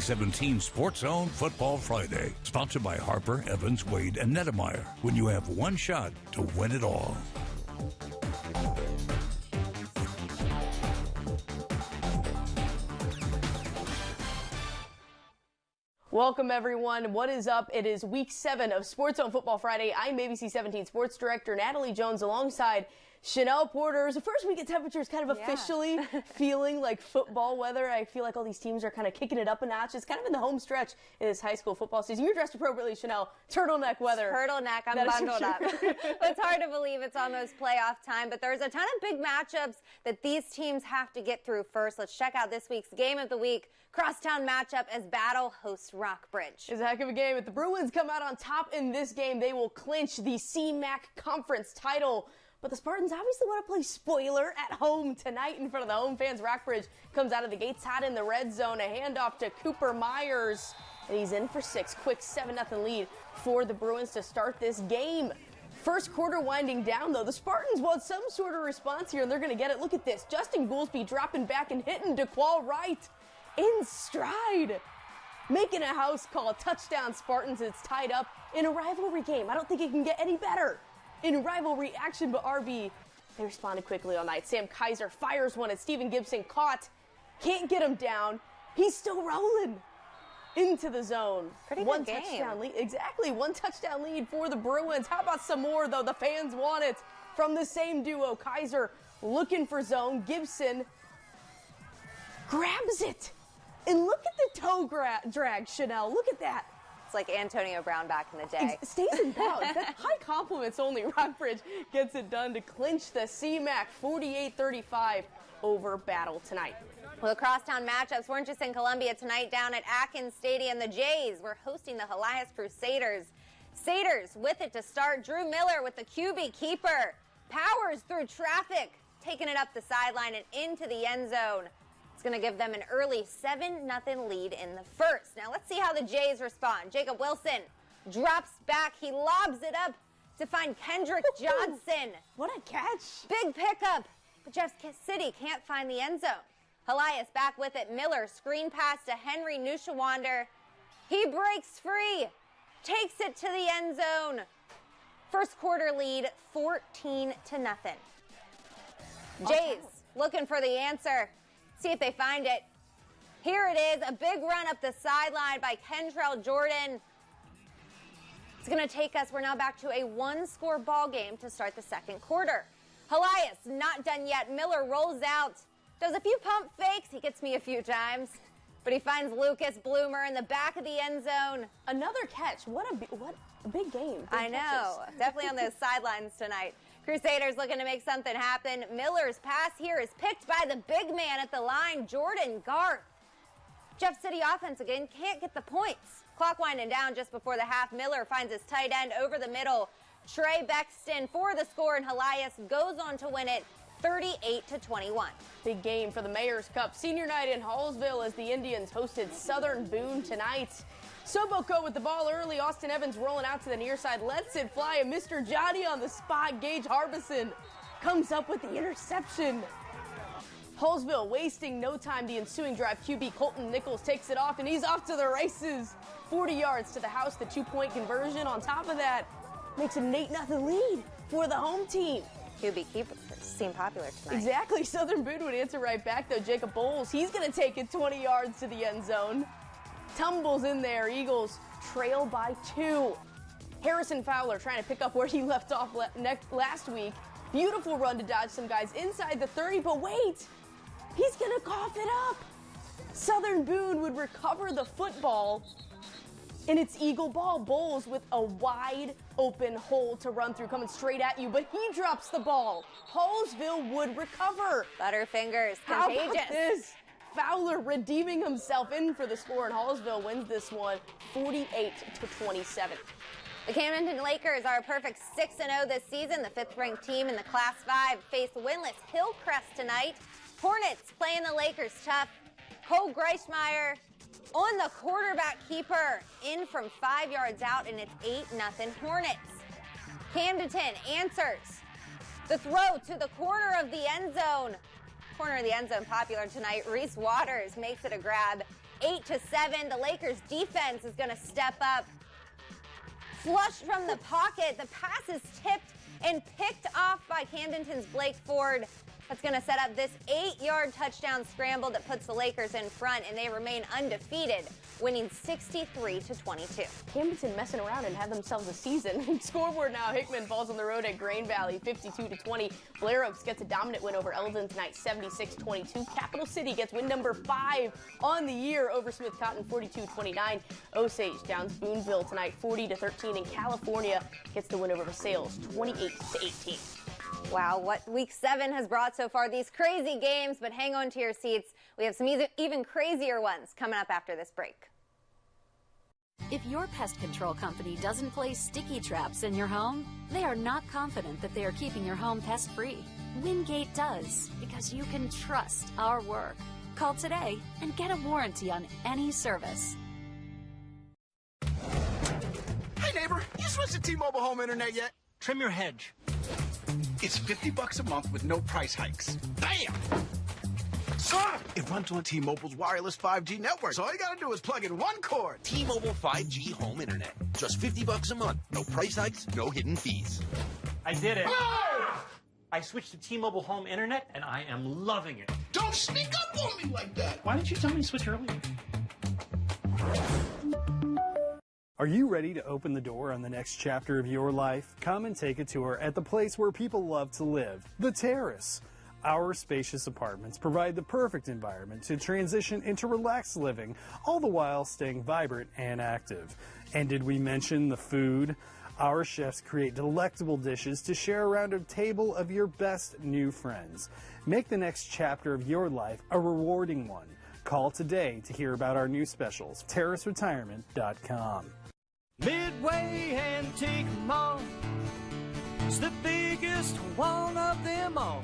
17 SportsZone Football Friday, sponsored by Harper, Evans, Wade, and Nettemeyer. When you have one shot to win it all. Welcome, everyone. What is up? It is week 7 of SportsZone Football Friday. I'm ABC 17 Sports Director Natalie Jones alongside Chanel Porter. It's the first week of temperatures kind of officially feeling like football weather. I feel like all these teams are kind of kicking it up a notch. It's kind of in the home stretch in this high school football season. You're dressed appropriately, Chanel. Turtleneck weather. Turtleneck. I'm bundled up. It's hard to believe it's almost playoff time, but there's a ton of big matchups that these teams have to get through first. Let's check out this week's game of the week. Crosstown matchup as Battle hosts Rockbridge. It's a heck of a game. If the Bruins come out on top in this game, they will clinch the CMAC Conference title. But the Spartans obviously want to play spoiler at home tonight in front of the home fans. Rockbridge comes out of the gates hot in the red zone. A handoff to Cooper Myers, and he's in for 6. Quick 7-0 lead for the Bruins to start this game. First quarter winding down, though. The Spartans want some sort of response here, and they're going to get it. Look at this. Justin Goolsby dropping back and hitting DeQual Wright in stride. Making a house call. Touchdown Spartans. It's tied up in a rivalry game. I don't think it can get any better in rivalry action, but RB, they responded quickly all night. Sam Kaiser fires one at Steven Gibson. Caught. Can't get him down. He's still rolling into the zone. Pretty One good game. touchdown lead. Exactly. One touchdown lead for the Bruins. How about some more, though? The fans want it from the same duo. Kaiser looking for zone. Gibson grabs it. And look at the toe drag, Chanel. Look at that. It's like Antonio Brown back in the day. Stays in bounds. That's high compliments only. Rockbridge gets it done to clinch the CMAC 48-35 over Battle tonight. Well, the crosstown matchups weren't just in Columbia tonight. Down at Atkins Stadium, the Jays were hosting the Elias Crusaders. Crusaders with it to start. Drew Miller with the QB keeper. Powers through traffic, taking it up the sideline and into the end zone. It's going to give them an early 7-0 lead in the first. Now let's see how the Jays respond. Jacob Wilson drops back. He lobs it up to find Kendrick Johnson. What a catch. Big pickup. But Jeff City can't find the end zone. Elias back with it. Miller screen pass to Henry Nushawander. He breaks free. Takes it to the end zone. First quarter lead 14-0. Jays looking for the answer. See if they find it. Here it is, a big run up the sideline by Kentrell Jordan. It's going to take us, we're now back to a one-score ball game to start the second quarter. Elias not done yet. Miller rolls out, does a few pump fakes. He gets me a few times, but he finds Lucas Bloomer in the back of the end zone. Another catch. What a big game. Big I know. catches. Definitely on those sidelines tonight. Crusaders looking to make something happen. Miller's pass here is picked by the big man at the line, Jordan Garth. Jeff City offense again can't get the points. Clock winding down just before the half. Miller finds his tight end over the middle. Trey Bexton for the score, and Elias goes on to win it 38-21. Big game for the Mayor's Cup Senior Night in Hallsville as the Indians hosted Southern Boone tonight. Soboko with the ball early. Austin Evans rolling out to the near side. Lets it fly. And Mr. Johnny on the spot. Gage Harbison comes up with the interception. Hallsville wasting no time. The ensuing drive. QB Colton Nichols takes it off, and he's off to the races. 40 yards to the house. The 2-point conversion on top of that makes it an 8-0 lead for the home team. QB keepers seem popular tonight. Exactly. Southern Boone would answer right back, though. Jacob Bowles, he's going to take it 20 yards to the end zone. Tumbles in there. Eagles trail by 2. Harrison Fowler trying to pick up where he left off last week. Beautiful run to dodge some guys inside the 30, but wait, he's going to cough it up. Southern Boone would recover the football, and it's Eagle ball. Bowles with a wide open hole to run through, coming straight at you, but he drops the ball. Hallsville would recover. Butterfingers, contagious. How about this? Fowler redeeming himself in for the score, and Hallsville wins this one 48-27. The Camden Lakers are a perfect 6-0 this season. The 5th-ranked team in the Class 5 face winless Hillcrest tonight. Hornets playing the Lakers tough. Cole Greichmeyer on the quarterback keeper, in from 5 yards out, and it's 8-0 Hornets. Camdenton answers. The throw to the corner of the end zone. Corner of the end zone popular tonight. Reese Waters makes it a grab. 8-7. The Lakers defense is going to step up. Flushed from the pocket. The pass is tipped and picked off by Camdenton's Blake Ford. That's going to set up this 8-yard touchdown scramble that puts the Lakers in front, and they remain undefeated, winning 63-22. Camdenton messing around and have themselves a season. Scoreboard now, Hickman falls on the road at Grain Valley, 52-20. Blair Oaks gets a dominant win over Eldon tonight, 76-22. Capital City gets win number 5 on the year over Smith Cotton, 42-29. Osage downs Boonville tonight, 40-13. And California gets the win over Versailles, 28-18. Wow, what Week 7 has brought so far, these crazy games, but hang on to your seats. We have some even crazier ones coming up after this break. If your pest control company doesn't place sticky traps in your home, they are not confident that they are keeping your home pest-free. Wingate does, because you can trust our work. Call today and get a warranty on any service. Hey neighbor, you switched to T-Mobile home internet yet? Trim your hedge. It's $50 a month with no price hikes. Bam! It runs on T-Mobile's wireless 5G network, so all you gotta do is plug in one cord. T-Mobile 5G home internet. Just $50 a month. No price hikes, no hidden fees. I did it. Oh! I switched to T-Mobile home internet, and I am loving it. Don't sneak up on me like that. Why didn't you tell me to switch earlier? Are you ready to open the door on the next chapter of your life? Come and take a tour at the place where people love to live, The Terrace. Our spacious apartments provide the perfect environment to transition into relaxed living, all the while staying vibrant and active. And did we mention the food? Our chefs create delectable dishes to share around a table of your best new friends. Make the next chapter of your life a rewarding one. Call today to hear about our new specials. TerraceRetirement.com. Midway Antique Mall is the biggest one of them all.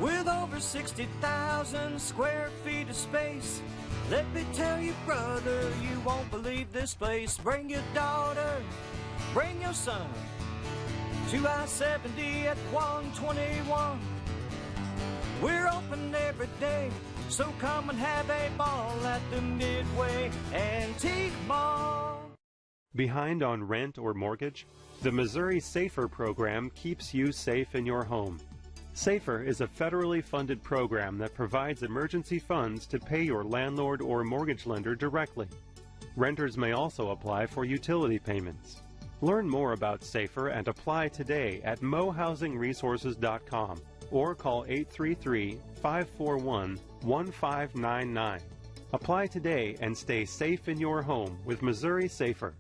With over 60,000 square feet of space, let me tell you, brother, you won't believe this place. Bring your daughter, bring your son to I-70 at 121. We're open every day, so come and have a ball at the Midway Antique Mall. Behind on rent or mortgage? The Missouri SAFER program keeps you safe in your home. SAFER is a federally funded program that provides emergency funds to pay your landlord or mortgage lender directly. Renters may also apply for utility payments. Learn more about SAFER and apply today at mohousingresources.com or call 833-541-1599. Apply today and stay safe in your home with Missouri SAFER.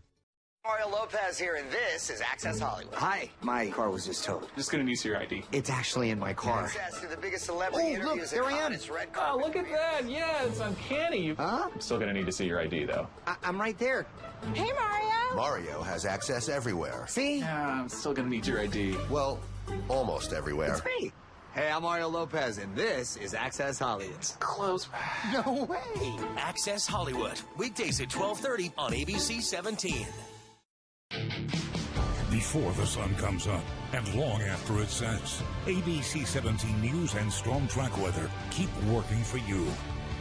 Mario Lopez here, and this is Access Hollywood. Hi, my car was just towed. Just gonna need your ID. It's actually in my car. Access to the biggest celebrity interviews. Look, there I am. Oh, look at that. Yeah, it's uncanny. Huh? I'm still gonna need to see your ID, though. I'm right there. Hey, Mario. Mario has access everywhere. See? Yeah, I'm still gonna need your ID. Well, almost everywhere. It's me. Hey, I'm Mario Lopez, and this is Access Hollywood. Close. No way. Access Hollywood. Weekdays at 12:30 on ABC 17. Before the sun comes up and long after it sets, ABC 17 News and Storm Track Weather keep working for you,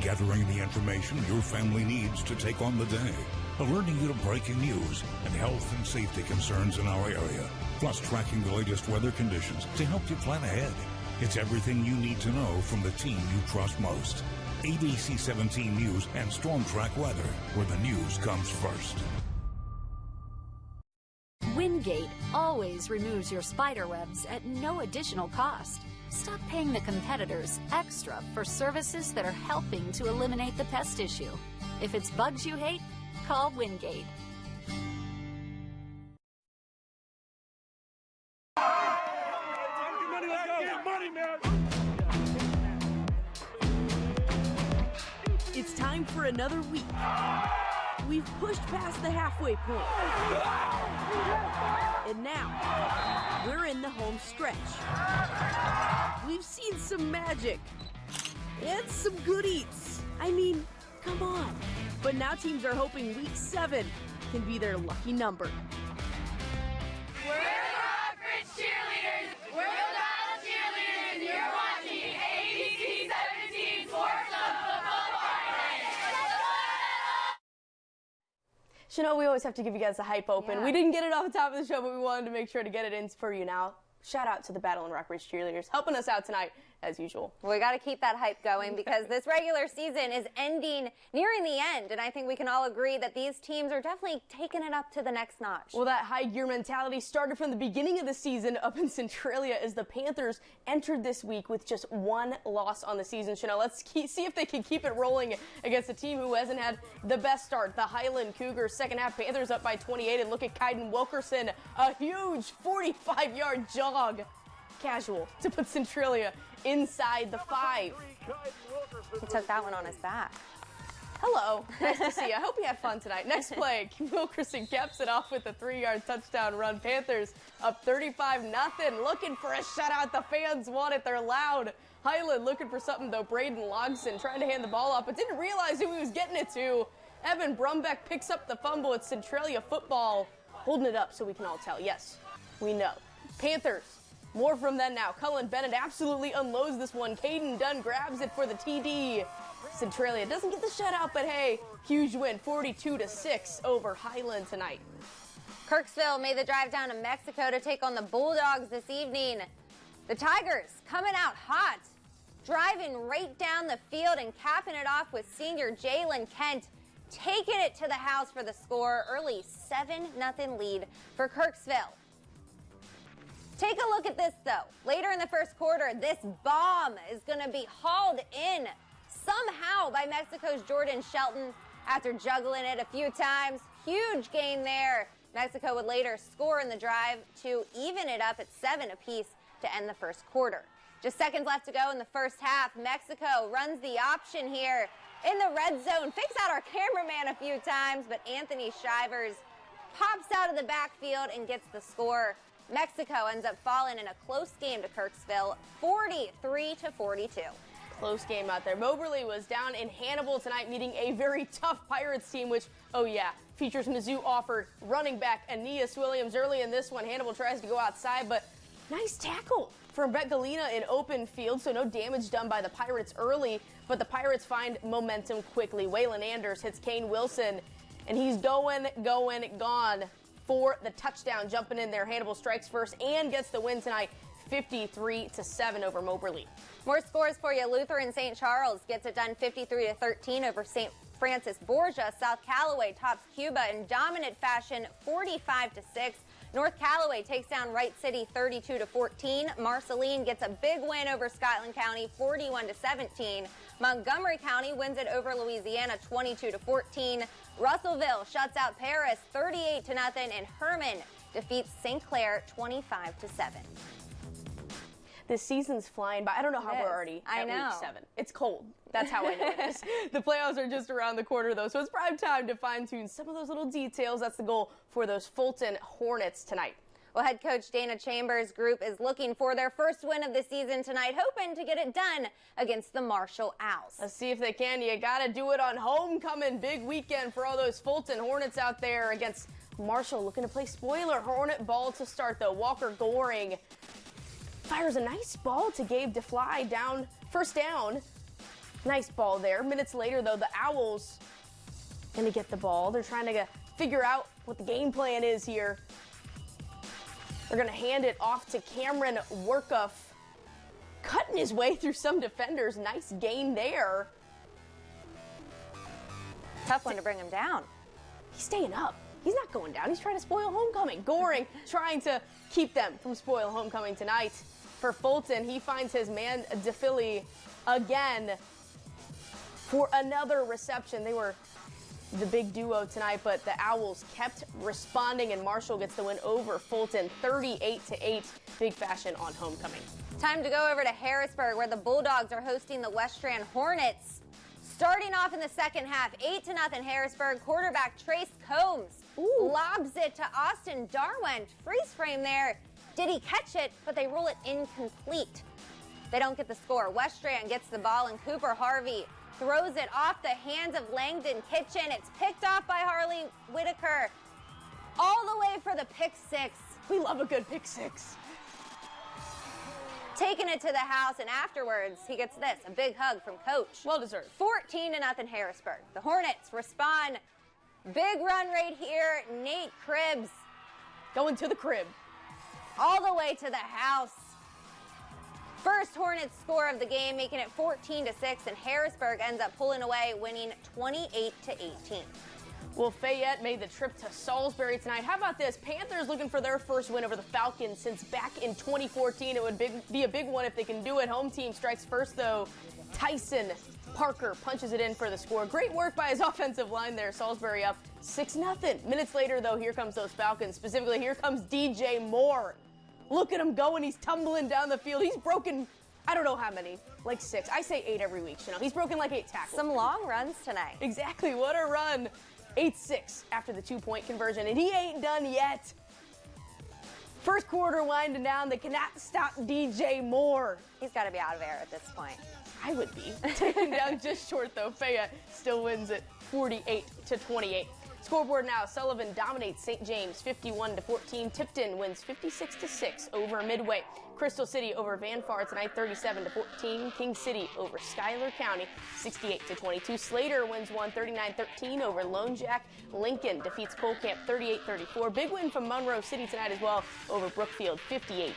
gathering the information your family needs to take on the day, alerting you to breaking news and health and safety concerns in our area, plus tracking the latest weather conditions to help you plan ahead. It's everything you need to know from the team you trust most. ABC 17 News and Storm Track Weather, where the news comes first. Wingate always removes your spider webs at no additional cost. Stop paying the competitors extra for services that are helping to eliminate the pest issue. If it's bugs you hate, call Wingate. It's time for another week. We've pushed past the halfway point. And now, we're in the home stretch. We've seen some magic and some good eats. I mean, come on. But now teams are hoping Week 7 can be their lucky number. We're the Rockridge Cheerleaders. We're the Battle Cheerleaders, and you're watching ABC 17 SportsZone Football Friday. Chanel, we always have to give you guys the hype open. Yeah. We didn't get it off the top of the show, but we wanted to make sure to get it in for you now. Shout out to the Battle and Rockridge cheerleaders helping us out tonight, as usual. We got to keep that hype going because this regular season is nearing the end, and I think we can all agree that these teams are definitely taking it up to the next notch. Well, that high gear mentality started from the beginning of the season up in Centralia as the Panthers entered this week with just one loss on the season. Chanel, let's see if they can keep it rolling against a team who hasn't had the best start. The Highland Cougars, second half, Panthers up by 28, and look at Kaiden Wilkerson, a huge 45-yard jog. Casual to put Centralia inside the 5. He took that one on his back. Hello, nice to see you. I hope you had fun tonight. Next play, Wilkerson caps it off with a 3-yard touchdown run. Panthers up 35-0, looking for a shutout. The fans want it. They're loud. Highland looking for something, though. Braden Logson trying to hand the ball off, but didn't realize who he was getting it to. Evan Brumbeck picks up the fumble. It's Centralia football holding it up so we can all tell. Yes, we know. Panthers. More from them now. Cullen Bennett absolutely unloads this one. Caden Dunn grabs it for the TD. Centralia doesn't get the shutout, but hey, huge win, 42-6 over Highland tonight. Kirksville made the drive down to Mexico to take on the Bulldogs this evening. The Tigers coming out hot, driving right down the field and capping it off with senior Jalen Kent, taking it to the house for the score. Early 7-0 lead for Kirksville. Take a look at this, though. Later in the first quarter, this bomb is going to be hauled in somehow by Mexico's Jordan Shelton after juggling it a few times. Huge gain there. Mexico would later score in the drive to even it up at 7 apiece to end the first quarter. Just seconds left to go in the first half. Mexico runs the option here in the red zone. Fakes out our cameraman a few times, but Anthony Shivers pops out of the backfield and gets the score. Mexico ends up falling in a close game to Kirksville, 43-42. Close game out there. Moberly was down in Hannibal tonight, meeting a very tough Pirates team, which, oh yeah, features Mizzou offered running back Aeneas Williams early in this one. Hannibal tries to go outside, but nice tackle from Brett Galena in open field, so no damage done by the Pirates early, but the Pirates find momentum quickly. Waylon Anders hits Kane Wilson, and he's gone for the touchdown, jumping in there. Hannibal strikes first and gets the win tonight, 53-7 over Moberly. More scores for you. Lutheran St. Charles gets it done 53-13 over St. Francis Borgia. South Callaway tops Cuba in dominant fashion, 45-6. North Callaway takes down Wright City 32-14. Marceline gets a big win over Scotland County, 41-17. Montgomery County wins it over Louisiana, 22-14. Russellville shuts out Paris, 38-0, and Herman defeats St. Clair, 25-7. This season's flying by. I don't know how we're already at week 7. It's cold. That's how I know it is. The playoffs are just around the corner, though, so it's prime time to fine-tune some of those little details. That's the goal for those Fulton Hornets tonight. Well, head coach Dana Chambers' group is looking for their first win of the season tonight, hoping to get it done against the Marshall Owls. Let's see if they can. You got to do it on homecoming. Big weekend for all those Fulton Hornets out there against Marshall, looking to play spoiler. Hornet ball to start, though. Walker Goring fires a nice ball to Gabe DeFly down, first down. Nice ball there. Minutes later, though, the Owls going to get the ball. They're trying to figure out what the game plan is here. They're going to hand it off to Cameron Workuff, cutting his way through some defenders. Nice gain there. Tough one to bring him down. He's staying up. He's not going down. He's trying to spoil homecoming. Goring trying to keep them from spoil homecoming tonight. For Fulton, he finds his man DeFilly again for another reception. They were the big duo tonight, but the Owls kept responding, and Marshall gets the win over Fulton, 38-8, big fashion on homecoming. Time to go over to Harrisburg, where the Bulldogs are hosting the West Strand Hornets. Starting off in the second half, 8-0 Harrisburg. Quarterback Trace Combs lobs it to Austin Darwin. Freeze frame there. Did he catch it? But they rule it incomplete. They don't get the score. West Strand gets the ball, and Cooper Harvey throws it off the hands of Langdon Kitchen. It's picked off by Harley Whitaker. All the way for the pick six. We love a good pick six. Taking it to the house, and afterwards, he gets this, a big hug from Coach. Well deserved. 14-0 Harrisburg. The Hornets respond Big run right here. Nate Cribbs going to the crib. All the way to the house. First Hornets score of the game, making it 14-6, and Harrisburg ends up pulling away, winning 28-18. Well, Fayette made the trip to Salisbury tonight. How about this? Panthers looking for their first win over the Falcons since back in 2014. It would be a big one if they can do it. Home team strikes first, though. Tyson Parker punches it in for the score. Great work by his offensive line there. Salisbury up 6-0. Minutes later, though, here comes those Falcons. Specifically, here comes DJ Moore. Look at him going. He's tumbling down the field. He's broken, I don't know how many, like 6. I say 8 every week, He's broken like 8 tackles. Some long runs tonight. Exactly. What a run. 8-6 after the 2-point conversion, and he ain't done yet. First quarter winding down. They cannot stop DJ Moore. He's got to be out of air at this point. I would be. Taken down just short, though. Fayette still wins it 48-28. Scoreboard now, Sullivan dominates St. James 51-14. Tipton wins 56-6 over Midway. Crystal City over Van Far tonight 37-14. King City over Schuyler County 68-22. Slater wins 39-13 over Lone Jack. Lincoln defeats Cole Camp 38-34. Big win from Monroe City tonight as well over Brookfield 58-22.